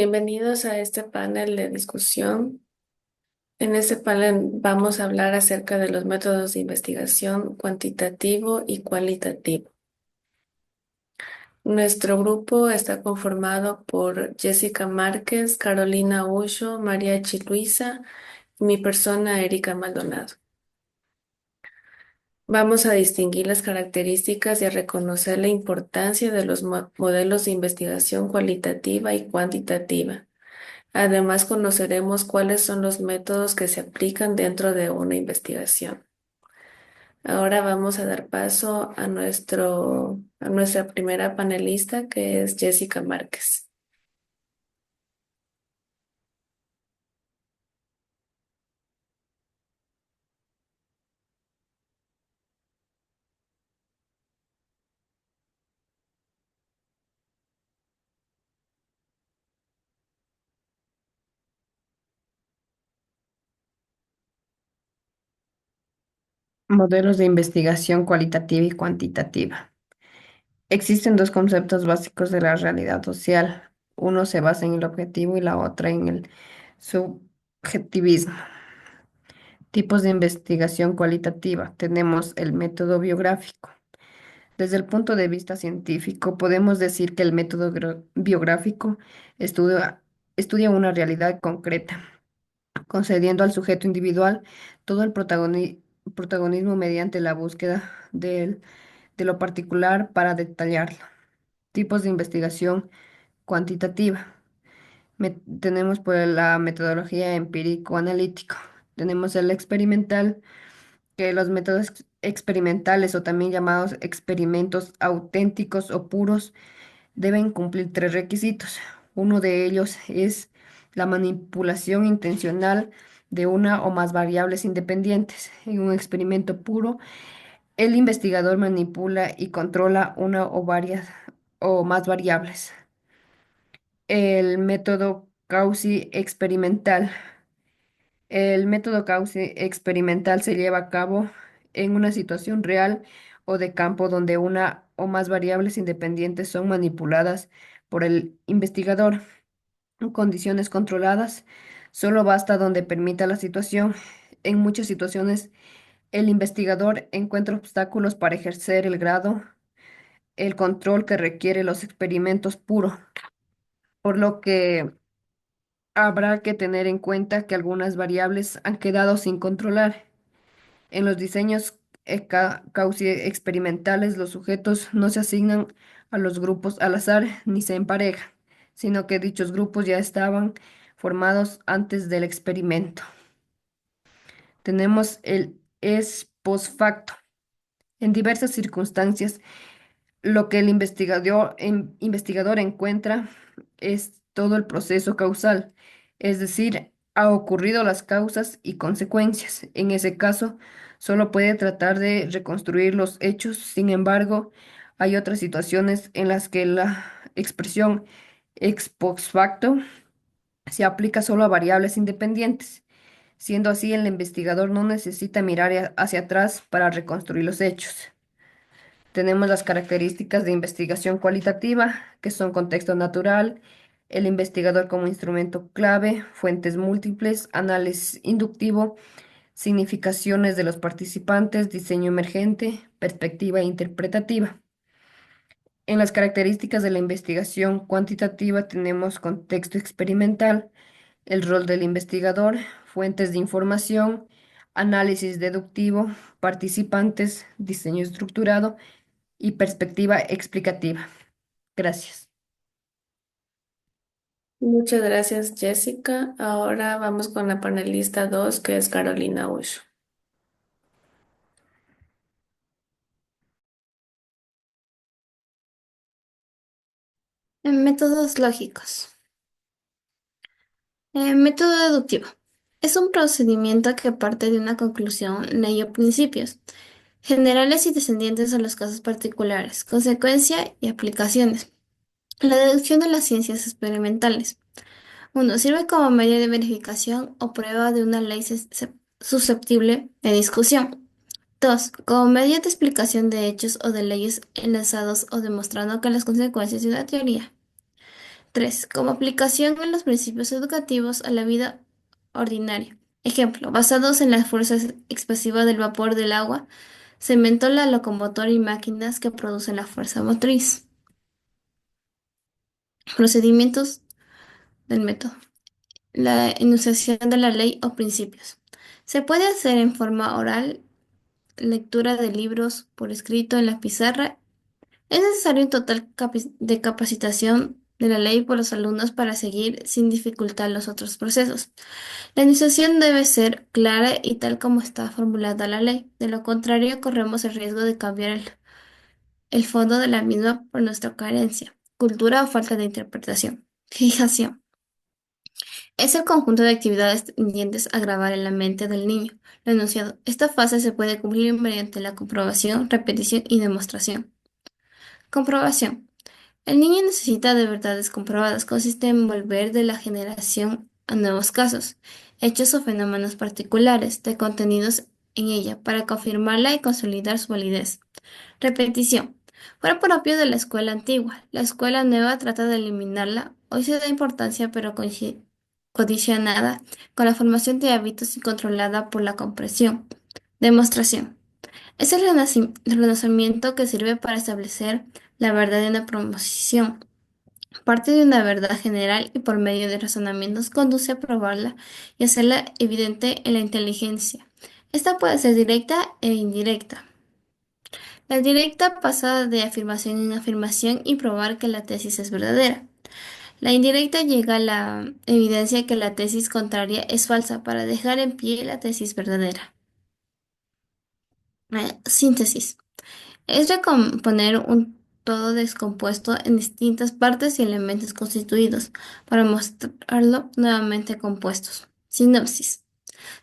Bienvenidos a este panel de discusión. En este panel vamos a hablar acerca de los métodos de investigación cuantitativo y cualitativo. Nuestro grupo está conformado por Jessica Márquez, Carolina Ullo, María Chiluisa y mi persona, Erika Maldonado. Vamos a distinguir las características y a reconocer la importancia de los modelos de investigación cualitativa y cuantitativa. Además, conoceremos cuáles son los métodos que se aplican dentro de una investigación. Ahora vamos a dar paso a nuestra primera panelista, que es Jessica Márquez. Modelos de investigación cualitativa y cuantitativa. Existen dos conceptos básicos de la realidad social. Uno se basa en el objetivo y la otra en el subjetivismo. Tipos de investigación cualitativa. Tenemos el método biográfico. Desde el punto de vista científico, podemos decir que el método biográfico estudia una realidad concreta, concediendo al sujeto individual todo el protagonismo mediante la búsqueda de lo particular para detallarlo. Tipos de investigación cuantitativa. Tenemos por la metodología empírico-analítico. Tenemos el experimental, que los métodos experimentales o también llamados experimentos auténticos o puros deben cumplir tres requisitos. Uno de ellos es la manipulación intencional de una o más variables independientes. En un experimento puro, el investigador manipula y controla una o varias o más variables. El método Cauchy experimental. El método Cauchy experimental se lleva a cabo en una situación real o de campo donde una o más variables independientes son manipuladas por el investigador en condiciones controladas. Solo basta donde permita la situación. En muchas situaciones, el investigador encuentra obstáculos para ejercer el control que requiere los experimentos puros, por lo que habrá que tener en cuenta que algunas variables han quedado sin controlar. En los diseños Cauchy experimentales, los sujetos no se asignan a los grupos al azar ni se emparejan, sino que dichos grupos ya estaban formados antes del experimento. Tenemos el es post facto. En diversas circunstancias, lo que el investigador encuentra es todo el proceso causal, es decir, ha ocurrido las causas y consecuencias. En ese caso, solo puede tratar de reconstruir los hechos. Sin embargo, hay otras situaciones en las que la expresión ex post facto se aplica solo a variables independientes. Siendo así, el investigador no necesita mirar hacia atrás para reconstruir los hechos. Tenemos las características de investigación cualitativa, que son contexto natural, el investigador como instrumento clave, fuentes múltiples, análisis inductivo, significaciones de los participantes, diseño emergente, perspectiva interpretativa. En las características de la investigación cuantitativa tenemos contexto experimental, el rol del investigador, fuentes de información, análisis deductivo, participantes, diseño estructurado y perspectiva explicativa. Gracias. Muchas gracias, Jessica. Ahora vamos con la panelista 2, que es Carolina Ullo. Métodos lógicos. Método deductivo. Es un procedimiento que parte de una conclusión, ley o principios, generales y descendientes a los casos particulares, consecuencia y aplicaciones. La deducción de las ciencias experimentales. 1. Sirve como medio de verificación o prueba de una ley susceptible de discusión. 2. Como medio de explicación de hechos o de leyes enlazados o demostrando que las consecuencias de una teoría. 3. Como aplicación en los principios educativos a la vida ordinaria. Ejemplo, basados en la fuerza expansiva del vapor del agua, se inventó la locomotora y máquinas que producen la fuerza motriz. Procedimientos del método. La enunciación de la ley o principios. Se puede hacer en forma oral, lectura de libros por escrito en la pizarra. Es necesario un total de capacitación de la ley por los alumnos para seguir sin dificultad los otros procesos. La enunciación debe ser clara y tal como está formulada la ley. De lo contrario, corremos el riesgo de cambiar el fondo de la misma por nuestra carencia, cultura o falta de interpretación. Fijación. Es el conjunto de actividades tendientes a grabar en la mente del niño lo enunciado. Esta fase se puede cumplir mediante la comprobación, repetición y demostración. Comprobación. El niño necesita de verdades comprobadas. Consiste en volver de la generación a nuevos casos, hechos o fenómenos particulares de contenidos en ella para confirmarla y consolidar su validez. Repetición. Fue propio de la escuela antigua. La escuela nueva trata de eliminarla. Hoy se da importancia, pero condicionada con la formación de hábitos y controlada por la compresión. Demostración. Es el renacimiento que sirve para establecer la verdad de una proposición. Parte de una verdad general y por medio de razonamientos conduce a probarla y hacerla evidente en la inteligencia. Esta puede ser directa e indirecta. La directa pasa de afirmación en afirmación y probar que la tesis es verdadera. La indirecta llega a la evidencia que la tesis contraria es falsa para dejar en pie la tesis verdadera. Síntesis. Es recomponer un todo descompuesto en distintas partes y elementos constituidos para mostrarlo nuevamente compuestos. Sinopsis.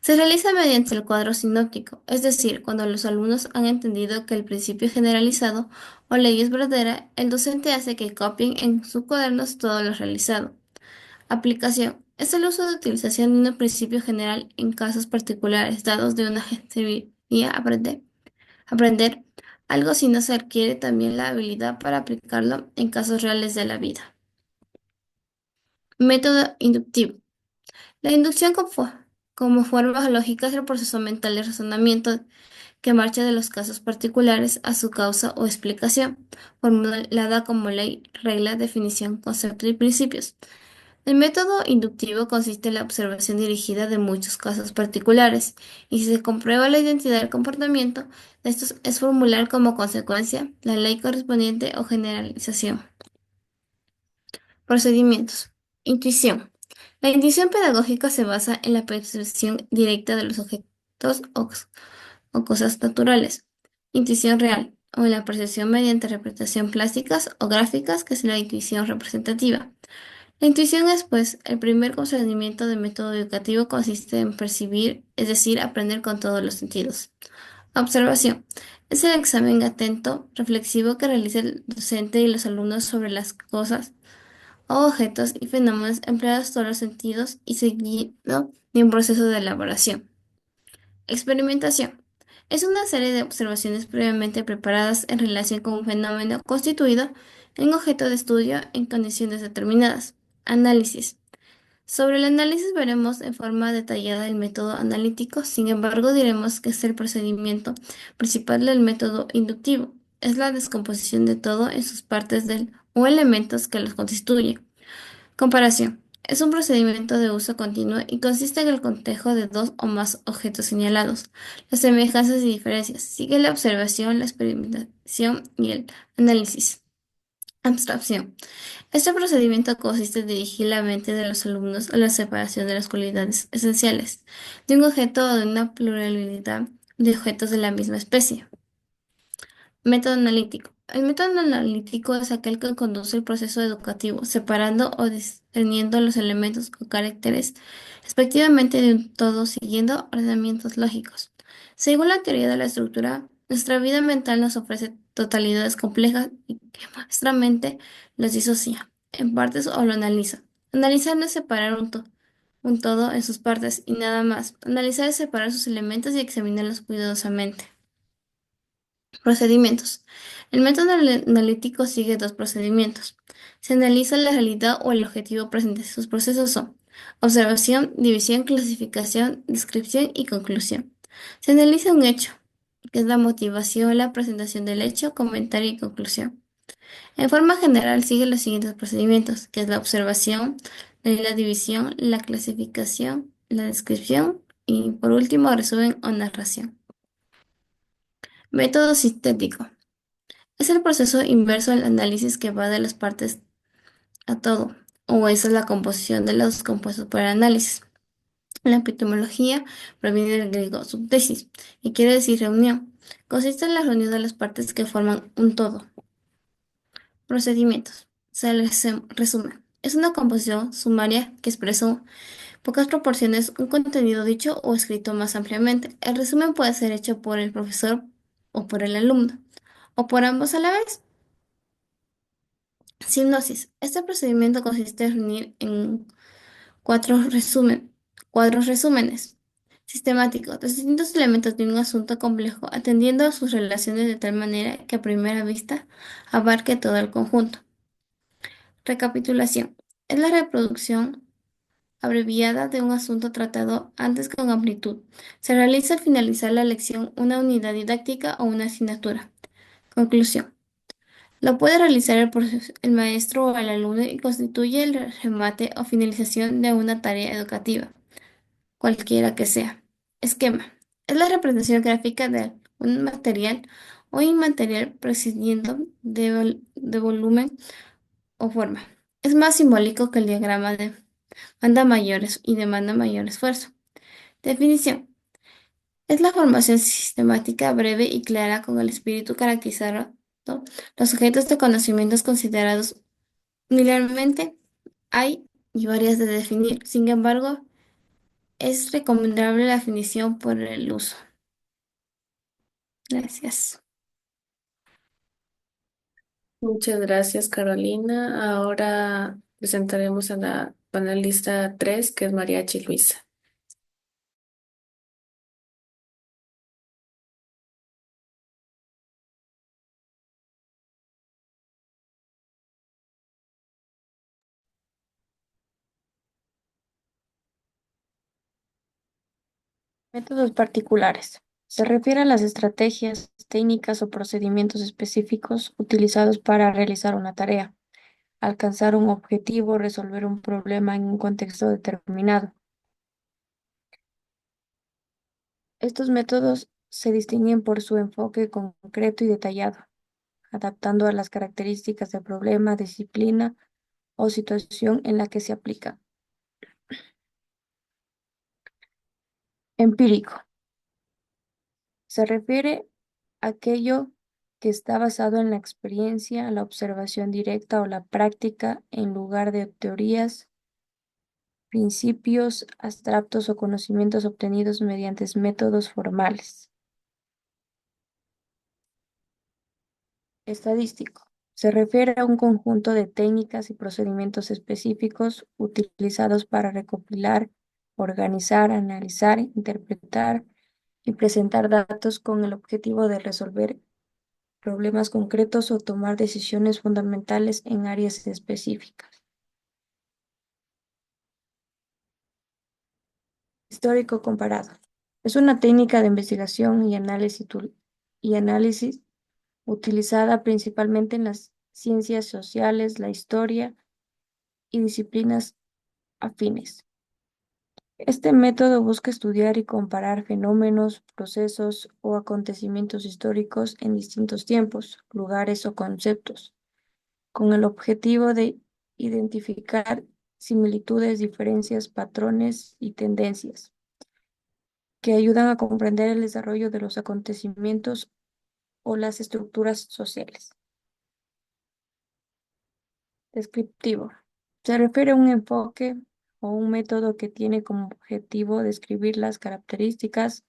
Se realiza mediante el cuadro sinóptico, es decir, cuando los alumnos han entendido que el principio generalizado o ley es verdadera, el docente hace que copien en sus cuadernos todo lo realizado. Aplicación. Es el uso de utilización de un principio general en casos particulares dados de una serviría aprender algo si no se adquiere también la habilidad para aplicarlo en casos reales de la vida. Método inductivo. La inducción como forma lógica es el proceso mental de razonamiento que marcha de los casos particulares a su causa o explicación, formulada como ley, regla, definición, concepto y principios. El método inductivo consiste en la observación dirigida de muchos casos particulares, y si se comprueba la identidad del comportamiento de estos es formular como consecuencia la ley correspondiente o generalización. Procedimientos. Intuición. La intuición pedagógica se basa en la percepción directa de los objetos o cosas naturales. Intuición real, o en la percepción mediante representación plásticas o gráficas, que es la intuición representativa. La intuición es, pues, el primer procedimiento de método educativo consiste en percibir, es decir, aprender con todos los sentidos. Observación. Es el examen atento, reflexivo que realiza el docente y los alumnos sobre las cosas o objetos y fenómenos empleados todos los sentidos y seguido de un proceso de elaboración. Experimentación. Es una serie de observaciones previamente preparadas en relación con un fenómeno constituido en objeto de estudio en condiciones determinadas. Análisis. Sobre el análisis veremos en forma detallada el método analítico, sin embargo diremos que es el procedimiento principal del método inductivo. Es la descomposición de todo en sus partes o elementos que los constituyen. Comparación. Es un procedimiento de uso continuo y consiste en el cotejo de dos o más objetos señalados. Las semejanzas y diferencias. Sigue la observación, la experimentación y el análisis. Abstracción. Este procedimiento consiste en dirigir la mente de los alumnos a la separación de las cualidades esenciales de un objeto o de una pluralidad de objetos de la misma especie. Método analítico. El método analítico es aquel que conduce el proceso educativo, separando o discerniendo los elementos o caracteres respectivamente de un todo siguiendo ordenamientos lógicos. Según la teoría de la estructura, nuestra vida mental nos ofrece totalidades complejas y que nuestra mente los disocia en partes o lo analiza. Analizar no es separar un todo en sus partes y nada más. Analizar es separar sus elementos y examinarlos cuidadosamente. Procedimientos. El método analítico sigue dos procedimientos. Se analiza la realidad o el objetivo presente. Sus procesos son observación, división, clasificación, descripción y conclusión. Se analiza un hecho, que es la motivación, la presentación del hecho, comentario y conclusión. En forma general sigue los siguientes procedimientos, que es la observación, la división, la clasificación, la descripción y por último resumen o narración. Método sintético. Es el proceso inverso al análisis que va de las partes a todo, o esa es la composición de los compuestos por el análisis. La epistemología proviene del griego subtesis, y quiere decir reunión. Consiste en la reunión de las partes que forman un todo. Procedimientos. Resumen. Es una composición sumaria que expresa pocas proporciones un contenido dicho o escrito más ampliamente. El resumen puede ser hecho por el profesor o por el alumno, o por ambos a la vez. Sinopsis. Este procedimiento consiste en reunir en cuatro cuadros resúmenes sistemáticos de distintos elementos de un asunto complejo, atendiendo a sus relaciones de tal manera que a primera vista abarque todo el conjunto. Recapitulación. Es la reproducción abreviada de un asunto tratado antes con amplitud. Se realiza al finalizar la lección una unidad didáctica o una asignatura. Conclusión. Lo puede realizar el maestro o el alumno y constituye el remate o finalización de una tarea educativa, cualquiera que sea. Esquema. Es la representación gráfica de un material o inmaterial prescindiendo de volumen o forma. Es más simbólico que el diagrama de manda mayores y demanda mayor esfuerzo. Definición. Es la formación sistemática, breve y clara con el espíritu caracterizado los sujetos de conocimientos considerados unilateralmente hay y varias de definir. Sin embargo, es recomendable la definición por el uso. Gracias. Muchas gracias, Carolina. Ahora presentaremos a la panelista 3, que es Mariachi Luisa. Métodos particulares. Se refiere a las estrategias, técnicas o procedimientos específicos utilizados para realizar una tarea, alcanzar un objetivo, resolver un problema en un contexto determinado. Estos métodos se distinguen por su enfoque concreto y detallado, adaptando a las características del problema, disciplina o situación en la que se aplica. Empírico. Se refiere a aquello que está basado en la experiencia, la observación directa o la práctica en lugar de teorías, principios abstractos o conocimientos obtenidos mediante métodos formales. Estadístico. Se refiere a un conjunto de técnicas y procedimientos específicos utilizados para recopilar, organizar, analizar, interpretar y presentar datos con el objetivo de resolver problemas concretos o tomar decisiones fundamentales en áreas específicas. Histórico comparado. Es una técnica de investigación y análisis utilizada principalmente en las ciencias sociales, la historia y disciplinas afines. Este método busca estudiar y comparar fenómenos, procesos o acontecimientos históricos en distintos tiempos, lugares o conceptos, con el objetivo de identificar similitudes, diferencias, patrones y tendencias que ayudan a comprender el desarrollo de los acontecimientos o las estructuras sociales. Descriptivo. Se refiere a un enfoque o un método que tiene como objetivo describir las características,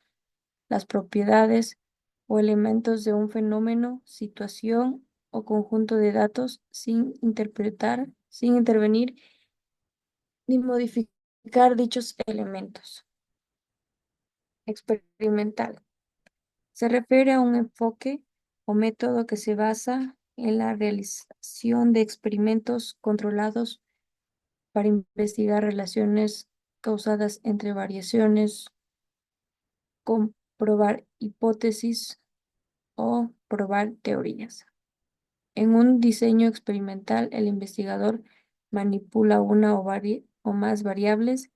las propiedades o elementos de un fenómeno, situación o conjunto de datos sin intervenir ni modificar dichos elementos. Experimental. Se refiere a un enfoque o método que se basa en la realización de experimentos controlados para investigar relaciones causadas entre variaciones, comprobar hipótesis o probar teorías. En un diseño experimental, el investigador manipula una o más variables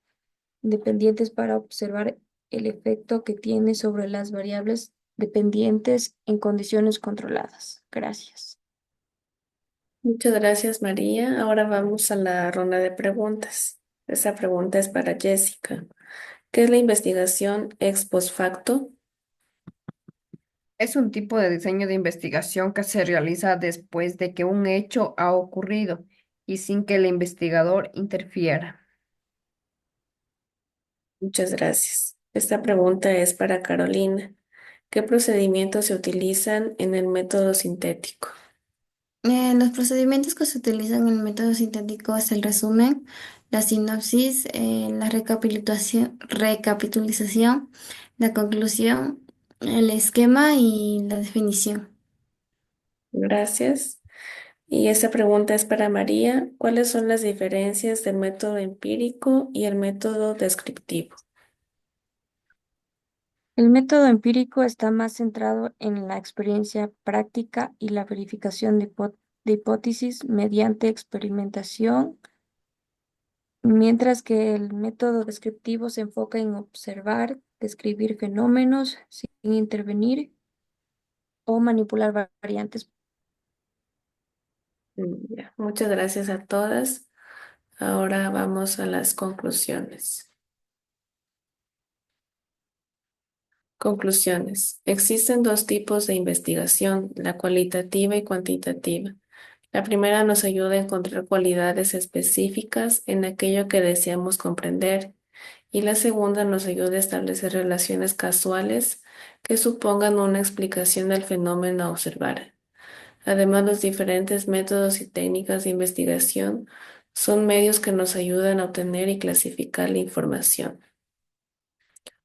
dependientes para observar el efecto que tiene sobre las variables dependientes en condiciones controladas. Gracias. Muchas gracias, María. Ahora vamos a la ronda de preguntas. Esta pregunta es para Jessica. ¿Qué es la investigación ex post facto? Es un tipo de diseño de investigación que se realiza después de que un hecho ha ocurrido y sin que el investigador interfiera. Muchas gracias. Esta pregunta es para Carolina. ¿Qué procedimientos se utilizan en el método sintético? Los procedimientos que se utilizan en el método sintético es el resumen, la sinopsis, la recapitulación, la conclusión, el esquema y la definición. Gracias. Y esta pregunta es para María. ¿Cuáles son las diferencias del método empírico y el método descriptivo? El método empírico está más centrado en la experiencia práctica y la verificación de hipótesis mediante experimentación, mientras que el método descriptivo se enfoca en observar, describir fenómenos sin intervenir o manipular variantes. Ya. Muchas gracias a todas. Ahora vamos a las conclusiones. Conclusiones. Existen dos tipos de investigación, la cualitativa y cuantitativa. La primera nos ayuda a encontrar cualidades específicas en aquello que deseamos comprender y la segunda nos ayuda a establecer relaciones casuales que supongan una explicación del fenómeno a observar. Además, los diferentes métodos y técnicas de investigación son medios que nos ayudan a obtener y clasificar la información.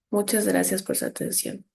Muchas gracias por su atención.